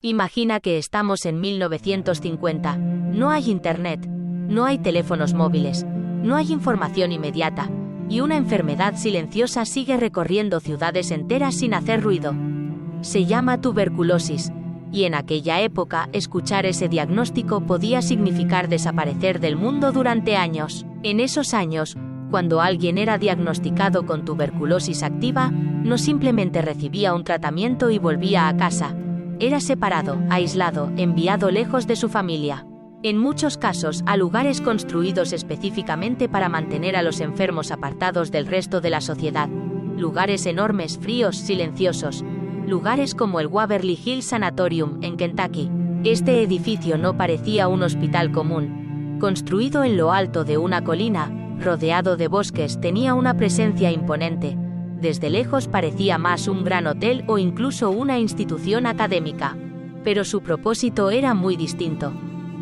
Imagina que estamos en 1950. No hay internet, no hay teléfonos móviles, no hay información inmediata, y una enfermedad silenciosa sigue recorriendo ciudades enteras sin hacer ruido. Se llama tuberculosis, y en aquella época escuchar ese diagnóstico podía significar desaparecer del mundo durante años. En esos años, cuando alguien era diagnosticado con tuberculosis activa, no simplemente recibía un tratamiento y volvía a casa. Era separado, aislado, enviado lejos de su familia. En muchos casos, a lugares construidos específicamente para mantener a los enfermos apartados del resto de la sociedad. Lugares enormes, fríos, silenciosos. Lugares como el Waverly Hills Sanatorium, en Kentucky. Este edificio no parecía un hospital común. Construido en lo alto de una colina, rodeado de bosques, tenía una presencia imponente. Desde lejos parecía más un gran hotel o incluso una institución académica. Pero su propósito era muy distinto.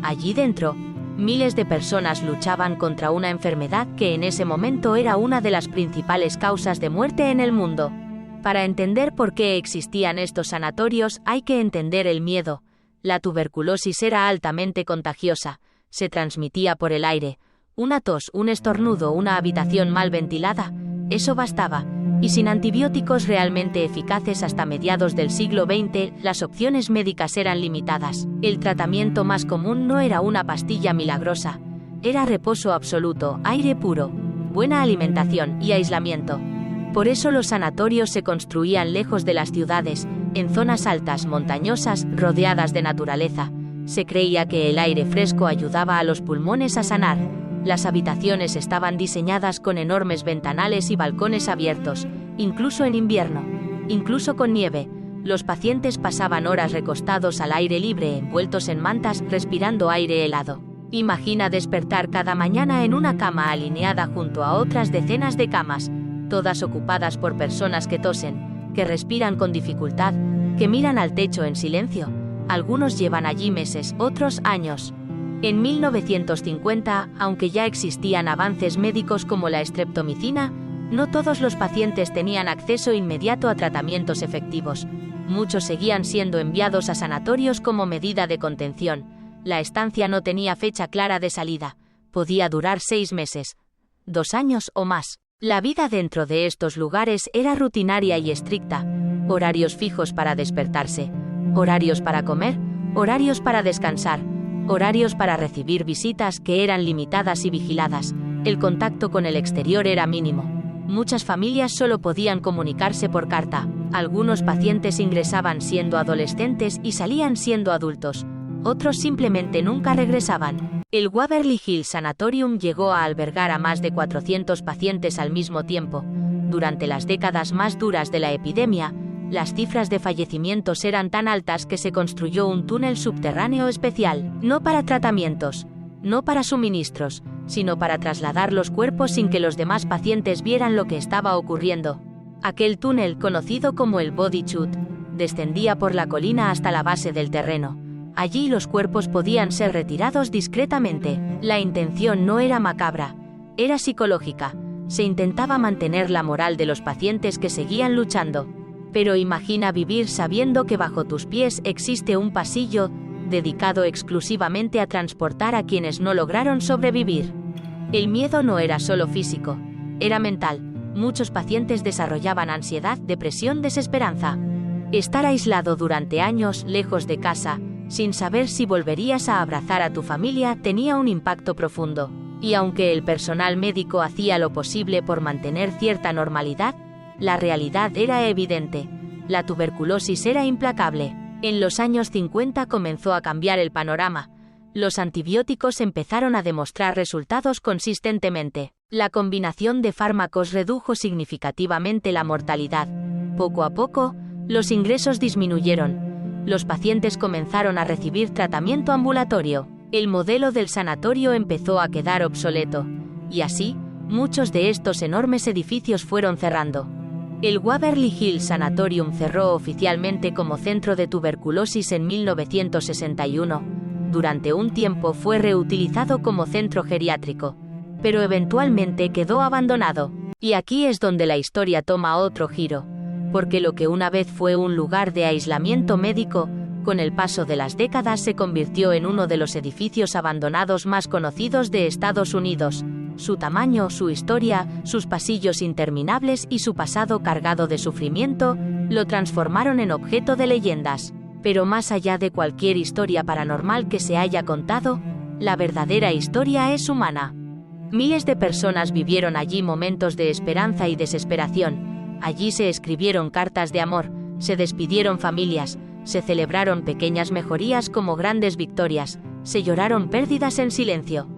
Allí dentro, miles de personas luchaban contra una enfermedad que en ese momento era una de las principales causas de muerte en el mundo. Para entender por qué existían estos sanatorios hay que entender el miedo. La tuberculosis era altamente contagiosa, se transmitía por el aire. Una tos, un estornudo, una habitación mal ventilada, eso bastaba. Y sin antibióticos realmente eficaces hasta mediados del siglo XX, las opciones médicas eran limitadas. El tratamiento más común no era una pastilla milagrosa. Era reposo absoluto, aire puro, buena alimentación y aislamiento. Por eso los sanatorios se construían lejos de las ciudades, en zonas altas, montañosas, rodeadas de naturaleza. Se creía que el aire fresco ayudaba a los pulmones a sanar. Las habitaciones estaban diseñadas con enormes ventanales y balcones abiertos, incluso en invierno, incluso con nieve. Los pacientes pasaban horas recostados al aire libre, envueltos en mantas, respirando aire helado. Imagina despertar cada mañana en una cama alineada junto a otras decenas de camas, todas ocupadas por personas que tosen, que respiran con dificultad, que miran al techo en silencio. Algunos llevan allí meses, otros años. En 1950, aunque ya existían avances médicos como la streptomicina, no todos los pacientes tenían acceso inmediato a tratamientos efectivos. Muchos seguían siendo enviados a sanatorios como medida de contención. La estancia no tenía fecha clara de salida. Podía durar 6 meses, 2 años o más. La vida dentro de estos lugares era rutinaria y estricta. Horarios fijos para despertarse, horarios para comer, horarios para descansar, horarios para recibir visitas que eran limitadas y vigiladas. El contacto con el exterior era mínimo. Muchas familias solo podían comunicarse por carta. Algunos pacientes ingresaban siendo adolescentes y salían siendo adultos. Otros simplemente nunca regresaban. El Waverly Hills Sanatorium llegó a albergar a más de 400 pacientes al mismo tiempo. Durante las décadas más duras de la epidemia, las cifras de fallecimientos eran tan altas que se construyó un túnel subterráneo especial, no para tratamientos, no para suministros, sino para trasladar los cuerpos sin que los demás pacientes vieran lo que estaba ocurriendo. Aquel túnel, conocido como el Body Chute, descendía por la colina hasta la base del terreno. Allí los cuerpos podían ser retirados discretamente. La intención no era macabra, era psicológica. Se intentaba mantener la moral de los pacientes que seguían luchando. Pero imagina vivir sabiendo que bajo tus pies existe un pasillo dedicado exclusivamente a transportar a quienes no lograron sobrevivir. El miedo no era solo físico, era mental. Muchos pacientes desarrollaban ansiedad, depresión, desesperanza. Estar aislado durante años, lejos de casa, sin saber si volverías a abrazar a tu familia, tenía un impacto profundo. Y aunque el personal médico hacía lo posible por mantener cierta normalidad, la realidad era evidente. La tuberculosis era implacable. En los años 50 comenzó a cambiar el panorama. Los antibióticos empezaron a demostrar resultados consistentemente. La combinación de fármacos redujo significativamente la mortalidad. Poco a poco, los ingresos disminuyeron. Los pacientes comenzaron a recibir tratamiento ambulatorio. El modelo del sanatorio empezó a quedar obsoleto. Y así, muchos de estos enormes edificios fueron cerrando. El Waverly Hills Sanatorium cerró oficialmente como centro de tuberculosis en 1961. Durante un tiempo fue reutilizado como centro geriátrico, pero eventualmente quedó abandonado. Y aquí es donde la historia toma otro giro, porque lo que una vez fue un lugar de aislamiento médico, Con el paso de las décadas se convirtió en uno de los edificios abandonados más conocidos de Estados Unidos. Su tamaño, su historia, sus pasillos interminables y su pasado cargado de sufrimiento lo transformaron en objeto de leyendas. Pero más allá de cualquier historia paranormal que se haya contado, la verdadera historia es humana. Miles de personas vivieron allí momentos de esperanza y desesperación. Allí se escribieron cartas de amor, se despidieron familias, se celebraron pequeñas mejorías como grandes victorias, se lloraron pérdidas en silencio.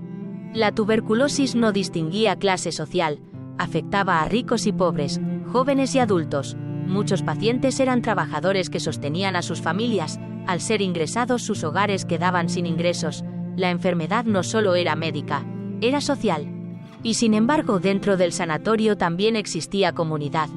La tuberculosis no distinguía clase social, afectaba a ricos y pobres, jóvenes y adultos. Muchos pacientes eran trabajadores que sostenían a sus familias. Al ser ingresados, sus hogares quedaban sin ingresos. La enfermedad no solo era médica, era social. Y sin embargo, dentro del sanatorio también existía comunidad.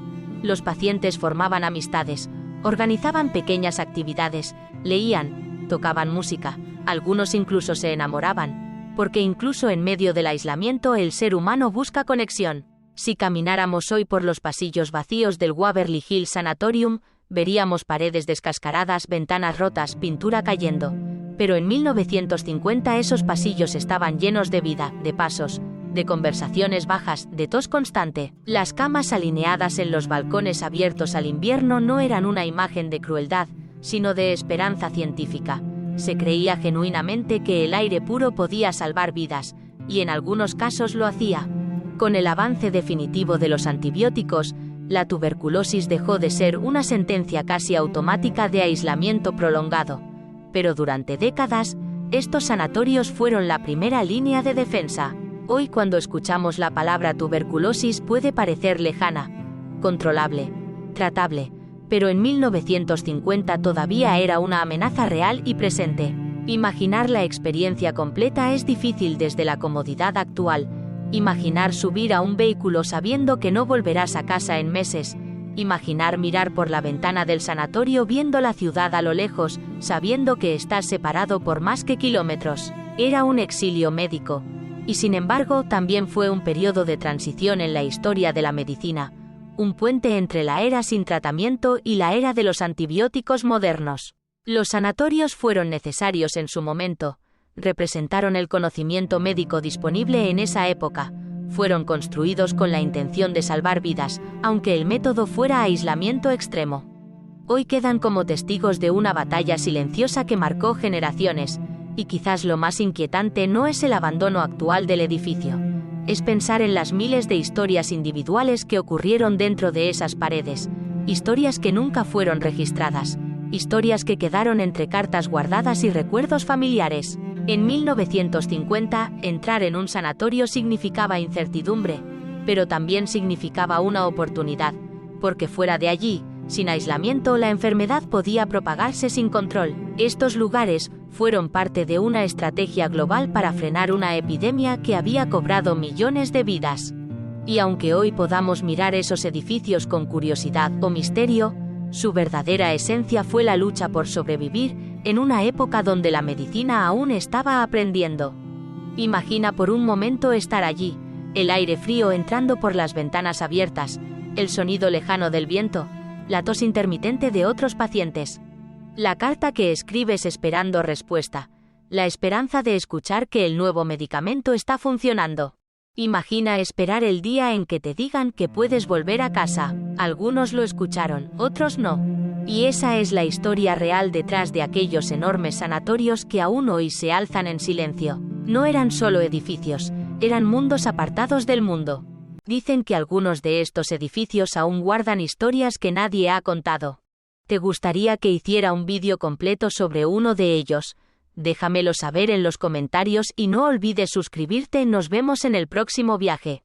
Los pacientes formaban amistades, organizaban pequeñas actividades, leían, tocaban música, algunos incluso se enamoraban, porque incluso en medio del aislamiento el ser humano busca conexión. Si camináramos hoy por los pasillos vacíos del Waverly Hills Sanatorium, veríamos paredes descascaradas, ventanas rotas, pintura cayendo. Pero en 1950 esos pasillos estaban llenos de vida, de pasos, de conversaciones bajas, de tos constante. Las camas alineadas en los balcones abiertos al invierno no eran una imagen de crueldad, sino de esperanza científica. Se creía genuinamente que el aire puro podía salvar vidas, y en algunos casos lo hacía. Con el avance definitivo de los antibióticos, la tuberculosis dejó de ser una sentencia casi automática de aislamiento prolongado. Pero durante décadas, estos sanatorios fueron la primera línea de defensa. Hoy, cuando escuchamos la palabra tuberculosis, puede parecer lejana, controlable, tratable, pero en 1950 todavía era una amenaza real y presente. Imaginar la experiencia completa es difícil desde la comodidad actual. Imaginar subir a un vehículo sabiendo que no volverás a casa en meses. Imaginar mirar por la ventana del sanatorio viendo la ciudad a lo lejos, sabiendo que estás separado por más que kilómetros. Era un exilio médico. Y sin embargo, también fue un periodo de transición en la historia de la medicina, un puente entre la era sin tratamiento y la era de los antibióticos modernos. Los sanatorios fueron necesarios en su momento, representaron el conocimiento médico disponible en esa época, fueron construidos con la intención de salvar vidas, aunque el método fuera aislamiento extremo. Hoy quedan como testigos de una batalla silenciosa que marcó generaciones, y quizás lo más inquietante no es el abandono actual del edificio, es pensar en las miles de historias individuales que ocurrieron dentro de esas paredes, historias que nunca fueron registradas, historias que quedaron entre cartas guardadas y recuerdos familiares. En 1950, entrar en un sanatorio significaba incertidumbre, pero también significaba una oportunidad, porque fuera de allí, sin aislamiento, la enfermedad podía propagarse sin control. Estos lugares fueron parte de una estrategia global para frenar una epidemia que había cobrado millones de vidas. Y aunque hoy podamos mirar esos edificios con curiosidad o misterio, su verdadera esencia fue la lucha por sobrevivir en una época donde la medicina aún estaba aprendiendo. Imagina por un momento estar allí, el aire frío entrando por las ventanas abiertas, el sonido lejano del viento, la tos intermitente de otros pacientes. La carta que escribes esperando respuesta, la esperanza de escuchar que el nuevo medicamento está funcionando. Imagina esperar el día en que te digan que puedes volver a casa. Algunos lo escucharon, otros no. Y esa es la historia real detrás de aquellos enormes sanatorios que aún hoy se alzan en silencio. No eran solo edificios, eran mundos apartados del mundo. Dicen que algunos de estos edificios aún guardan historias que nadie ha contado. ¿Te gustaría que hiciera un vídeo completo sobre uno de ellos? Déjamelo saber en los comentarios y no olvides suscribirte. Nos vemos en el próximo viaje.